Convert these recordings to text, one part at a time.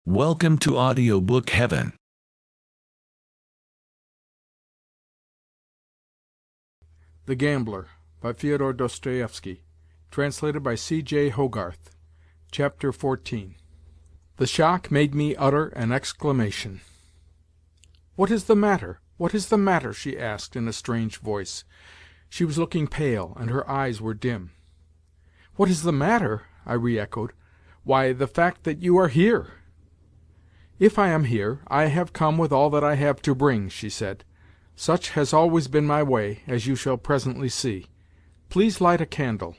Welcome to Audiobook Heaven. The Gambler, by Fyodor Dostoevsky, translated by C.J. Hogarth. Chapter 14. The shock made me utter an exclamation. "What is the matter? What is the matter?" she asked in a strange voice. She was looking pale, and her eyes were dim. "What is the matter?" I re-echoed. "Why, the fact that you are here." "If I am here, I have come with all that I have to bring," she said. "Such has always been my way, as you shall presently see. Please light a candle."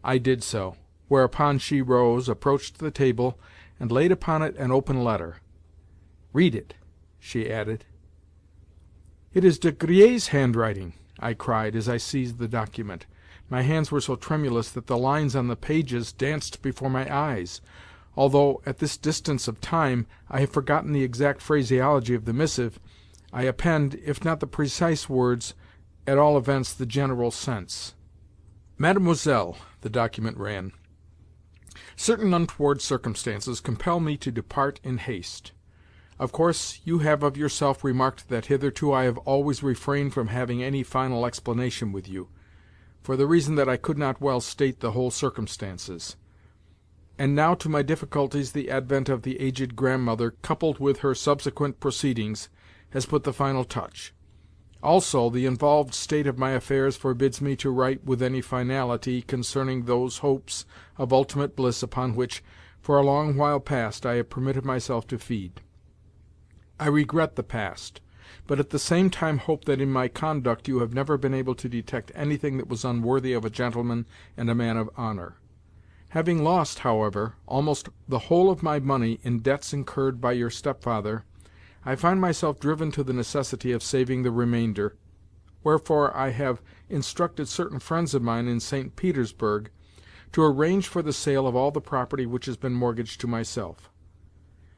I did so, whereupon she rose, approached the table, and laid upon it an open letter. "Read it," she added. "It is De Griers' handwriting!" I cried as I seized the document. My hands were so tremulous that the lines on the pages danced before my eyes. Although, at this distance of time, I have forgotten the exact phraseology of the missive, I append, if not the precise words, at all events the general sense. "Mademoiselle," the document ran, "certain untoward circumstances compel me to depart in haste. Of course, you have of yourself remarked that hitherto I have always refrained from having any final explanation with you, for the reason that I could not well state the whole circumstances. And now to my difficulties the advent of the aged grandmother, coupled with her subsequent proceedings, has put the final touch. Also, the involved state of my affairs forbids me to write with any finality concerning those hopes of ultimate bliss upon which, for a long while past, I have permitted myself to feed. I regret the past, but at the same time hope that in my conduct you have never been able to detect anything that was unworthy of a gentleman and a man of honor. Having lost, however, almost the whole of my money in debts incurred by your stepfather, I find myself driven to the necessity of saving the remainder, wherefore I have instructed certain friends of mine in St. Petersburg to arrange for the sale of all the property which has been mortgaged to myself.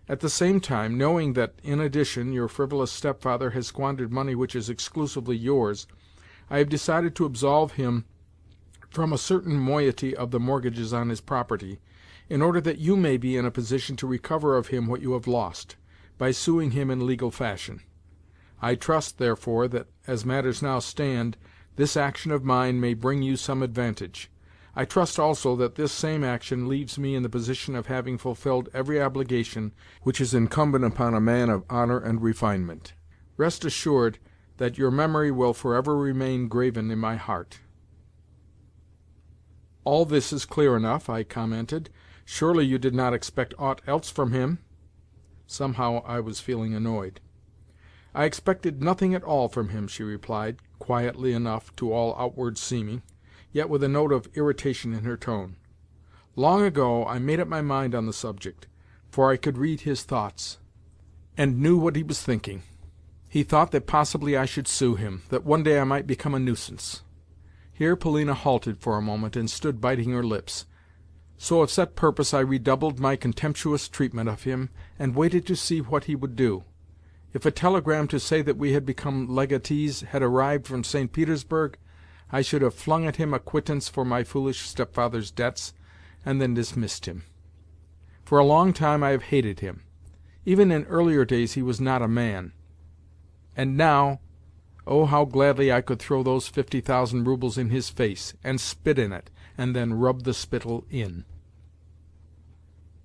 At the same time, knowing that, in addition, your frivolous stepfather has squandered money which is exclusively yours, I have decided to absolve him from a certain moiety of the mortgages on his property, in order that you may be in a position to recover of him what you have lost, by suing him in legal fashion. I trust, therefore, that, as matters now stand, this action of mine may bring you some advantage. I trust also that this same action leaves me in the position of having fulfilled every obligation which is incumbent upon a man of honor and refinement. Rest assured that your memory will forever remain graven in my heart." "All this is clear enough," I commented. "Surely you did not expect aught else from him?" Somehow I was feeling annoyed. "I expected nothing at all from him," she replied, quietly enough to all outward seeming, yet with a note of irritation in her tone. "Long ago I made up my mind on the subject, for I could read his thoughts, and knew what he was thinking. He thought that possibly I should sue him, that one day I might become a nuisance." Here Polina halted for a moment and stood biting her lips. So of set purpose I redoubled my contemptuous treatment of him, and waited to see what he would do. If a telegram to say that we had become legatees had arrived from St. Petersburg, I should have flung at him a quittance for my foolish stepfather's debts, and then dismissed him. For a long time I have hated him. Even in earlier days he was not a man. And now, oh, how gladly I could throw those 50,000 roubles in his face, and spit in it, and then rub the spittle in.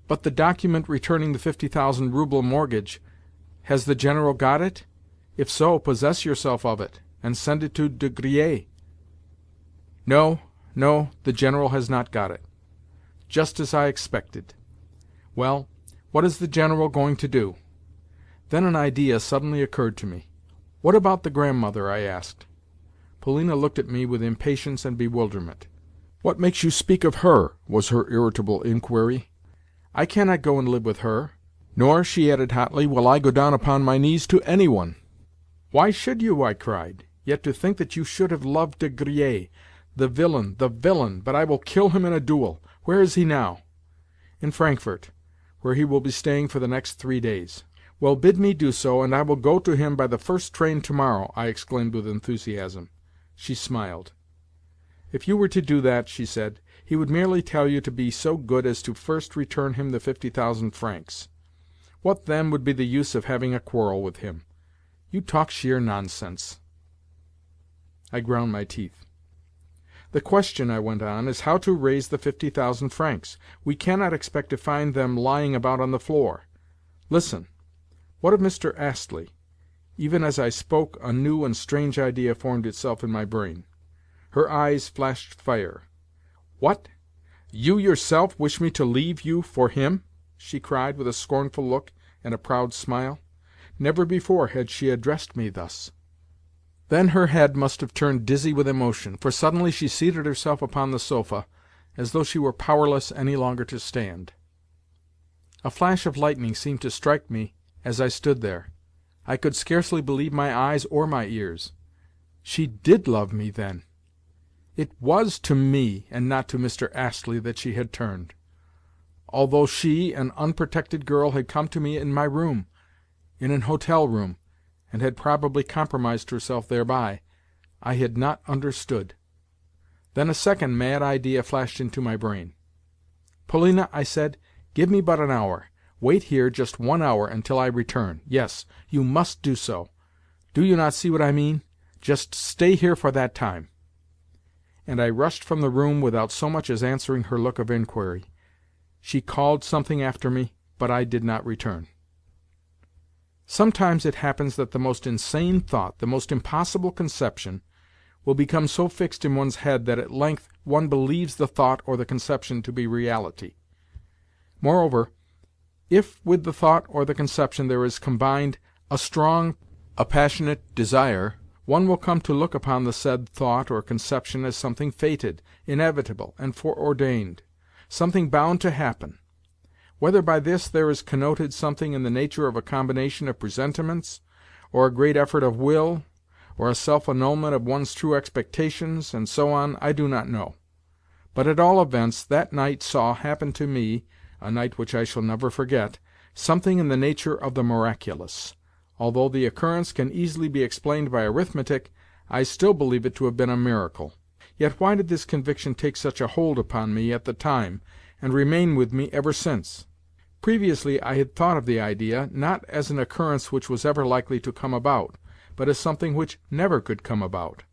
"But the document returning the 50,000 rouble mortgage, has the General got it? If so, possess yourself of it, and send it to De Griers." "No, no, the General has not got it." "Just as I expected. Well, what is the General going to do?" Then an idea suddenly occurred to me. "What about the grandmother?" I asked. Polina looked at me with impatience and bewilderment. "What makes you speak of her?" was her irritable inquiry. "I cannot go and live with her. Nor," she added hotly, "will I go down upon my knees to any one." "Why should you?" I cried. "Yet to think that you should have loved De Griers! The villain, the villain! But I will kill him in a duel. Where is he now?" "In Frankfort, where he will be staying for the next 3 days." "Well, bid me do so, and I will go to him by the first train tomorrow," I exclaimed with enthusiasm. She smiled. "If you were to do that," she said, He would merely tell you to be so good as to first return him the 50,000 francs. What, then, would be the use of having a quarrel with him? You talk sheer nonsense." I ground my teeth. "The question," I went on, "is how to raise the 50,000 francs. We cannot expect to find them lying about on the floor. Listen. What of Mr. Astley?" Even as I spoke, a new and strange idea formed itself in my brain. Her eyes flashed fire. "What? You yourself wish me to leave you for him?" she cried with a scornful look and a proud smile. Never before had she addressed me thus. Then her head must have turned dizzy with emotion, for suddenly she seated herself upon the sofa, as though she were powerless any longer to stand. A flash of lightning seemed to strike me as I stood there. I could scarcely believe my eyes or my ears. She did love me, then! It was to me, and not to Mr. Astley, that she had turned. Although she, an unprotected girl, had come to me in my room, in an hotel room, and had probably compromised herself thereby, I had not understood. Then a second mad idea flashed into my brain. "Polina," I said, "give me but an hour. Wait here just 1 hour until I return. Yes, you must do so. Do you not see what I mean? Just stay here for that time." And I rushed from the room without so much as answering her look of inquiry. She called something after me, but I did not return. Sometimes it happens that the most insane thought, the most impossible conception, will become so fixed in one's head that at length one believes the thought or the conception to be reality. Moreover, if with the thought or the conception there is combined a strong, a passionate desire, one will come to look upon the said thought or conception as something fated, inevitable, and foreordained, something bound to happen. Whether by this there is connoted something in the nature of a combination of presentiments, or a great effort of will, or a self-annulment of one's true expectations, and so on, I do not know. But at all events that night saw happen to me, a night which I shall never forget, something in the nature of the miraculous. Although the occurrence can easily be explained by arithmetic, I still believe it to have been a miracle. Yet why did this conviction take such a hold upon me at the time, and remain with me ever since? Previously I had thought of the idea, not as an occurrence which was ever likely to come about, but as something which never could come about.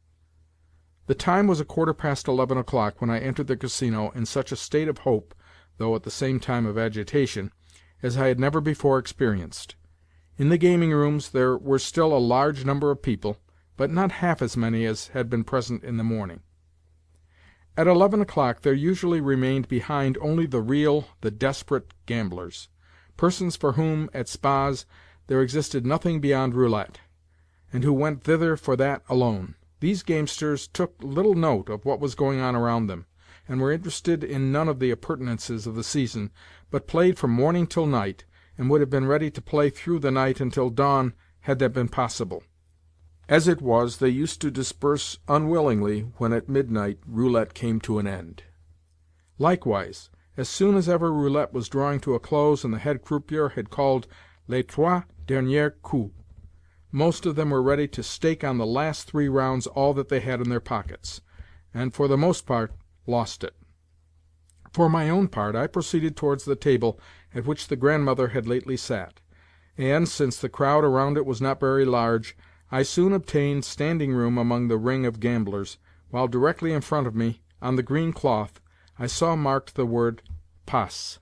The time was 11:15 o'clock when I entered the Casino in such a state of hope, though at the same time of agitation, as I had never before experienced. In the gaming rooms there were still a large number of people, but not half as many as had been present in the morning. At 11 o'clock there usually remained behind only the real, the desperate gamblers, persons for whom, at spas, there existed nothing beyond roulette, and who went thither for that alone. These gamesters took little note of what was going on around them, and were interested in none of the appurtenances of the season, but played from morning till night, and would have been ready to play through the night until dawn had that been possible. As it was, they used to disperse unwillingly when at midnight roulette came to an end. Likewise, as soon as ever roulette was drawing to a close and the head croupier had called les trois derniers coups, most of them were ready to stake on the last 3 rounds all that they had in their pockets, and for the most part lost it. For my own part, I proceeded towards the table at which the Grandmother had lately sat, and, since the crowd around it was not very large, I soon obtained standing room among the ring of gamblers, while directly in front of me, on the green cloth, I saw marked the word "Passe."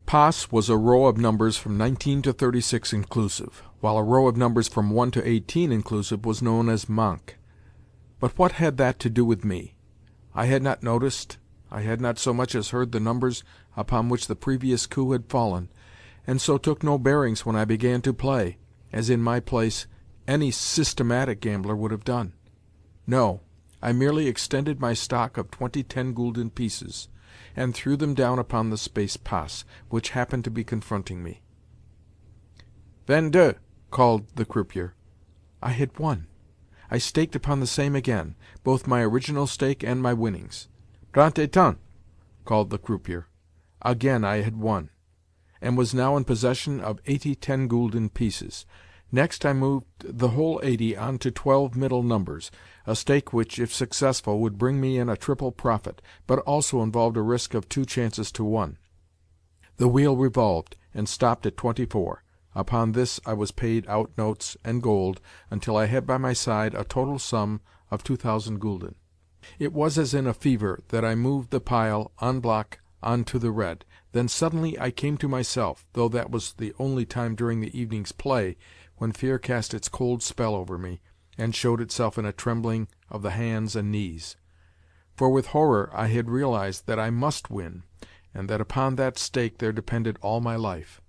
Passe was a row of numbers from 19 to 36 inclusive, while a row of numbers from 1 to 18 inclusive was known as manque. But what had that to do with me? I had not noticed, I had not so much as heard the numbers upon which the previous coup had fallen, and so took no bearings when I began to play, as in my place any systematic gambler would have done. No, I merely extended my stock of 20 10-gulden pieces, and threw them down upon the space passe, which happened to be confronting me. 22, called the croupier. I had won. I staked upon the same again, both my original stake and my winnings. 31, called the croupier. Again I had won, and was now in possession of 80 10-gulden pieces. Next I moved the whole 80 on to 12 middle numbers, a stake which, if successful, would bring me in a triple profit, but also involved a risk of 2 chances to 1. The wheel revolved, and stopped at 24. Upon this I was paid out notes and gold until I had by my side a total sum of 2,000 gulden. It was as in a fever that I moved the pile en bloc on to the red. Then suddenly I came to myself, though that was the only time during the evening's play when fear cast its cold spell over me, and showed itself in a trembling of the hands and knees. For with horror I had realized that I must win, and that upon that stake there depended all my life.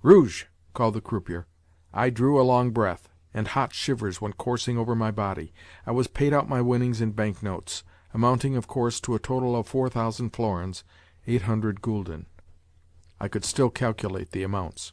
"Rouge!" called the croupier. I drew a long breath, and hot shivers went coursing over my body. I was paid out my winnings in bank notes, amounting, of course, to a total of 4,000 florins, 800 gulden. I could still calculate the amounts.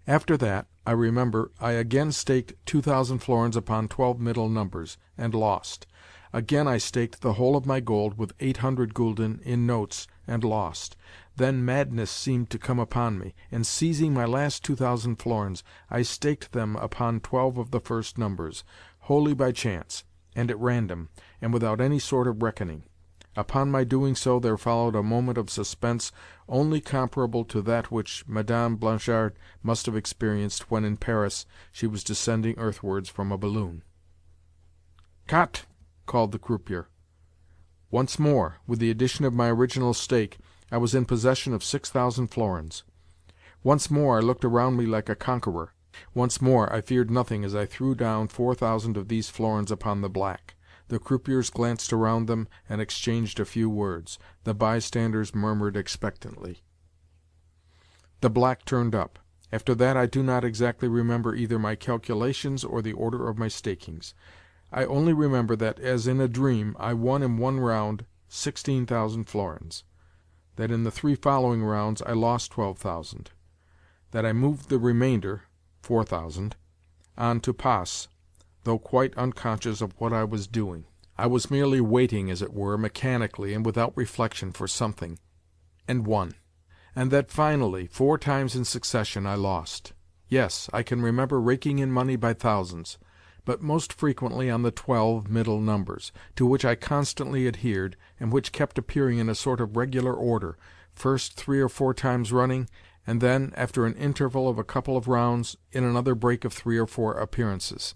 After that, I remember, I again staked 2,000 florins upon 12 middle numbers, and lost. Again I staked the whole of my gold with 800 gulden in notes, and lost. Then madness seemed to come upon me, and seizing my last 2,000 florins, I staked them upon 12 of the first numbers, wholly by chance, and at random, and without any sort of reckoning. Upon my doing so there followed a moment of suspense only comparable to that which Madame Blanchard must have experienced when in Paris she was descending earthwards from a balloon. "Cut!" called the croupier. Once more, with the addition of my original stake, I was in possession of 6,000 florins. Once more I looked around me like a conqueror. Once more I feared nothing as I threw down 4,000 of these florins upon the black. The croupiers glanced around them and exchanged a few words. The bystanders murmured expectantly. The black turned up. After that I do not exactly remember either my calculations or the order of my stakings. I only remember that, as in a dream, I won in one round 16,000 florins; that in the 3 following rounds I lost 12,000; that I moved the remainder, 4,000, on to pass, though quite unconscious of what I was doing. I was merely waiting, as it were, mechanically and without reflection for something, and won; and that finally, 4 times in succession, I lost. Yes, I can remember raking in money by thousands, but most frequently on the 12 middle numbers, to which I constantly adhered, and which kept appearing in a sort of regular order, first 3 or 4 times running, and then, after an interval of a couple of rounds, in another break of 3 or 4 appearances.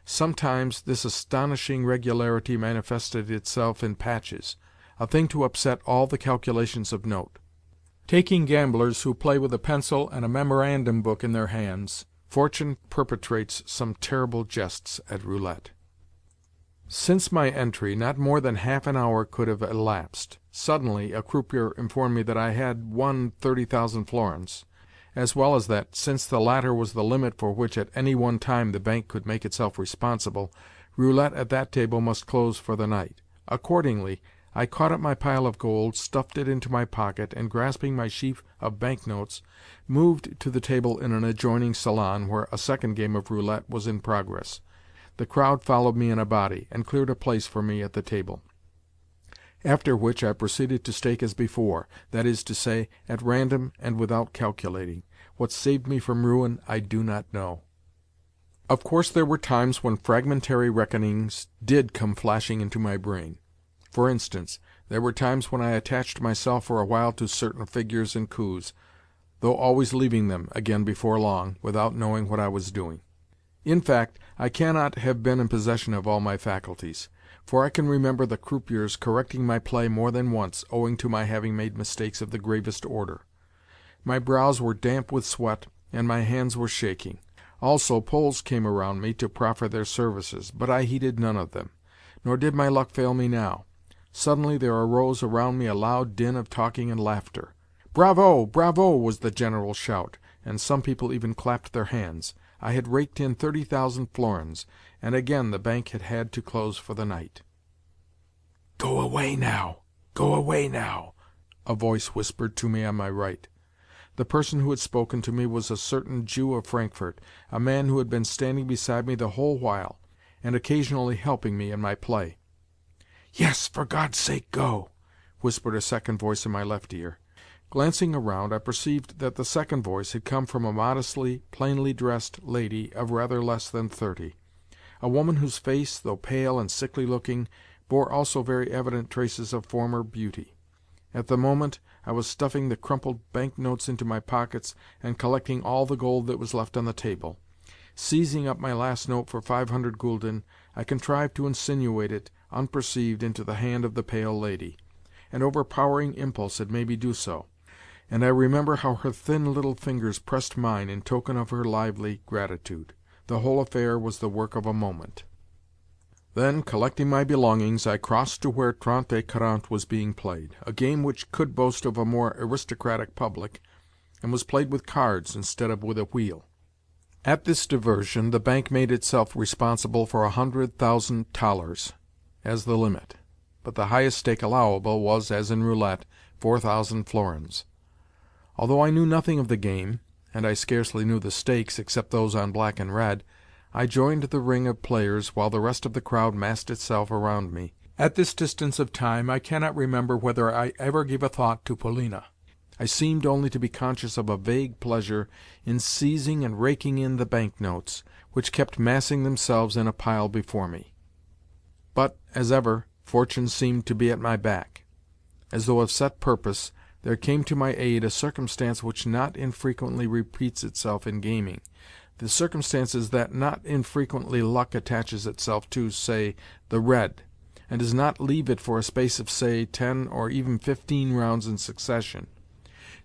Sometimes this astonishing regularity manifested itself in patches, a thing to upset all the calculations of note. Taking gamblers who play with a pencil and a memorandum book in their hands, fortune perpetrates some terrible jests at roulette. Since my entry, not more than half an hour could have elapsed. Suddenly a croupier informed me that I had won 30,000 florins, as well as that, since the latter was the limit for which at any one time the bank could make itself responsible, roulette at that table must close for the night. Accordingly, I caught up my pile of gold, stuffed it into my pocket, and grasping my sheaf of bank-notes, moved to the table in an adjoining salon where a second game of roulette was in progress. The crowd followed me in a body, and cleared a place for me at the table. After which I proceeded to stake as before, that is to say, at random and without calculating. What saved me from ruin I do not know. Of course there were times when fragmentary reckonings did come flashing into my brain. For instance, there were times when I attached myself for a while to certain figures and coups, though always leaving them, again before long, without knowing what I was doing. In fact, I cannot have been in possession of all my faculties, for I can remember the croupiers correcting my play more than once, owing to my having made mistakes of the gravest order. My brows were damp with sweat, and my hands were shaking. Also Poles came around me to proffer their services, but I heeded none of them. Nor did my luck fail me now. Suddenly there arose around me a loud din of talking and laughter. "Bravo! Bravo!" was the general shout, and some people even clapped their hands. I had raked in 30,000 florins, and again the bank had had to close for the night. "Go away now! Go away now!" a voice whispered to me on my right. The person who had spoken to me was a certain Jew of Frankfurt, a man who had been standing beside me the whole while, and occasionally helping me in my play. "Yes, for God's sake, go!" whispered a second voice in my left ear. Glancing around, I perceived that the second voice had come from a modestly, plainly dressed lady of rather less than 30, a woman whose face, though pale and sickly-looking, bore also very evident traces of former beauty. At the moment, I was stuffing the crumpled bank-notes into my pockets and collecting all the gold that was left on the table. Seizing up my last note for 500 gülden, I contrived to insinuate it, unperceived, into the hand of the pale lady. An overpowering impulse had made me do so, and I remember how her thin little fingers pressed mine in token of her lively gratitude. The whole affair was the work of a moment. Then, collecting my belongings, I crossed to where trente et quarante was being played, a game which could boast of a more aristocratic public, and was played with cards instead of with a wheel. At this diversion the bank made itself responsible for 100,000 thalers as the limit, but the highest stake allowable was, as in roulette, 4,000 florins. Although I knew nothing of the game, and I scarcely knew the stakes except those on black and red, I joined the ring of players while the rest of the crowd massed itself around me. At this distance of time I cannot remember whether I ever gave a thought to Polina. I seemed only to be conscious of a vague pleasure in seizing and raking in the bank-notes, which kept massing themselves in a pile before me. But, as ever, fortune seemed to be at my back. As though of set purpose, there came to my aid a circumstance which not infrequently repeats itself in gaming. The circumstance is that not infrequently luck attaches itself to, say, the red, and does not leave it for a space of, say, 10 or even 15 rounds in succession.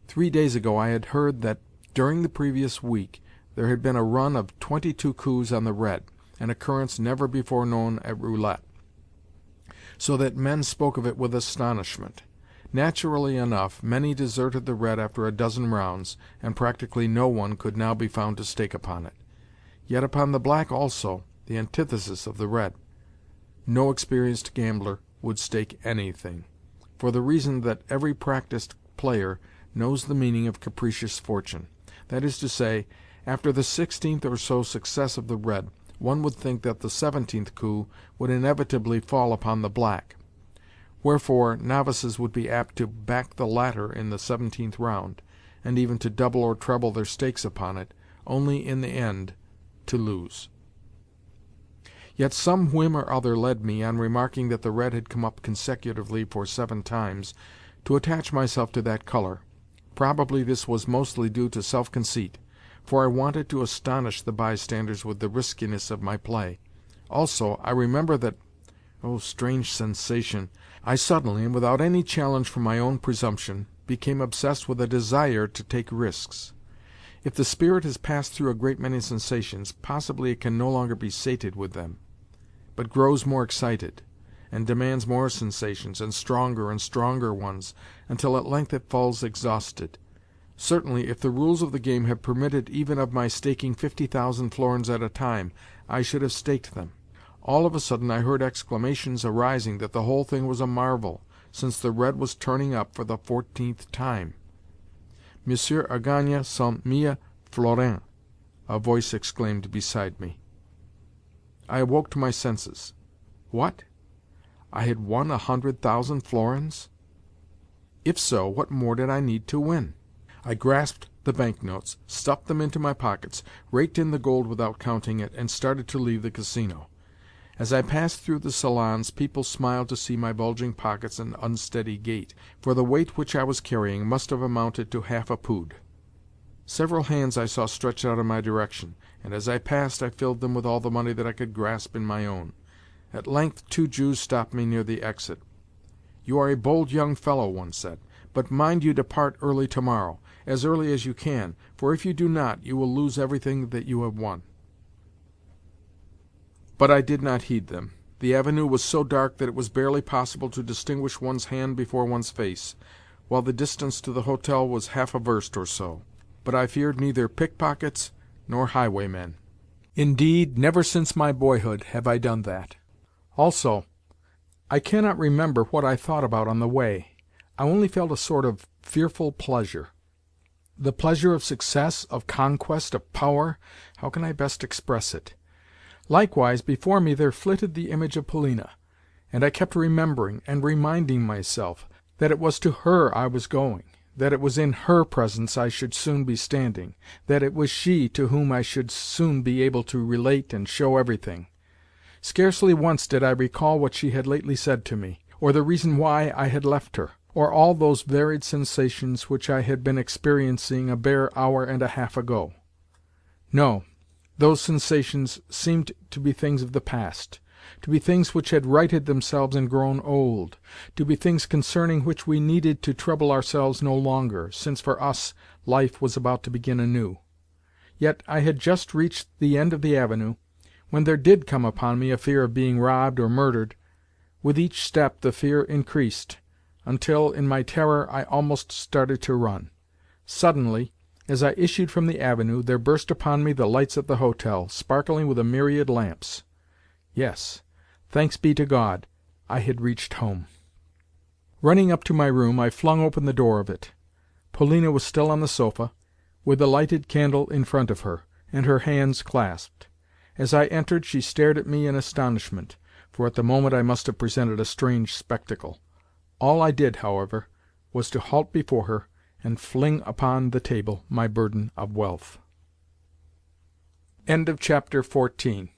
3 days ago I had heard that during the previous week there had been a run of 22 coups on the red, an occurrence never before known at roulette, so that men spoke of it with astonishment. Naturally enough, many deserted the red after a dozen rounds, and practically no one could now be found to stake upon it. Yet upon the black also, the antithesis of the red, no experienced gambler would stake anything, for the reason that every practised player knows the meaning of capricious fortune. That is to say, after the 16th or so success of the red, one would think that the 17th coup would inevitably fall upon the black. Wherefore, novices would be apt to back the latter in the 17th round, and even to double or treble their stakes upon it, only in the end to lose. Yet some whim or other led me, on remarking that the red had come up consecutively for 7 times, to attach myself to that colour. Probably this was mostly due to self-conceit, for I wanted to astonish the bystanders with the riskiness of my play. Also, I remember that, oh, strange sensation, I suddenly, and without any challenge from my own presumption, became obsessed with a desire to take risks. If the spirit has passed through a great many sensations, possibly it can no longer be sated with them, but grows more excited, and demands more sensations, and stronger ones, until at length it falls exhausted. Certainly, if the rules of the game had permitted even of my staking 50,000 florins at a time, I should have staked them. All of a sudden I heard exclamations arising that the whole thing was a marvel, since the red was turning up for the 14th time. "Monsieur a gagné 100,000 florins," a voice exclaimed beside me. I awoke to my senses. What? I had won 100,000 florins? If so, what more did I need to win? I grasped the banknotes, stuffed them into my pockets, raked in the gold without counting it, and started to leave the casino. As I passed through the salons, people smiled to see my bulging pockets and unsteady gait, for the weight which I was carrying must have amounted to half a pood. Several hands I saw stretched out in my direction, and as I passed I filled them with all the money that I could grasp in my own. At length 2 Jews stopped me near the exit. "You are a bold young fellow," one said, "but mind you depart early tomorrow, as early as you can, for if you do not, you will lose everything that you have won." But I did not heed them. The avenue was so dark that it was barely possible to distinguish one's hand before one's face, while the distance to the hotel was half a verst or so. But I feared neither pickpockets nor highwaymen. Indeed, never since my boyhood have I done that. Also, I cannot remember what I thought about on the way. I only felt a sort of fearful pleasure. The pleasure of success, of conquest, of power, how can I best express it? Likewise, before me there flitted the image of Polina, and I kept remembering and reminding myself that it was to her I was going, that it was in her presence I should soon be standing, that it was she to whom I should soon be able to relate and show everything. Scarcely once did I recall what she had lately said to me, or the reason why I had left her, or all those varied sensations which I had been experiencing a bare hour and a half ago. No, those sensations seemed to be things of the past, to be things which had righted themselves and grown old, to be things concerning which we needed to trouble ourselves no longer, since for us life was about to begin anew. Yet I had just reached the end of the avenue, when there did come upon me a fear of being robbed or murdered. With each step the fear increased, until, in my terror, I almost started to run. Suddenly, as I issued from the avenue, there burst upon me the lights of the hotel, sparkling with a myriad lamps. Yes, thanks be to God, I had reached home. Running up to my room, I flung open the door of it. Polina was still on the sofa, with a lighted candle in front of her, and her hands clasped. As I entered, she stared at me in astonishment, for at the moment I must have presented a strange spectacle. All I did, however, was to halt before her and fling upon the table my burden of wealth. Chapter 15.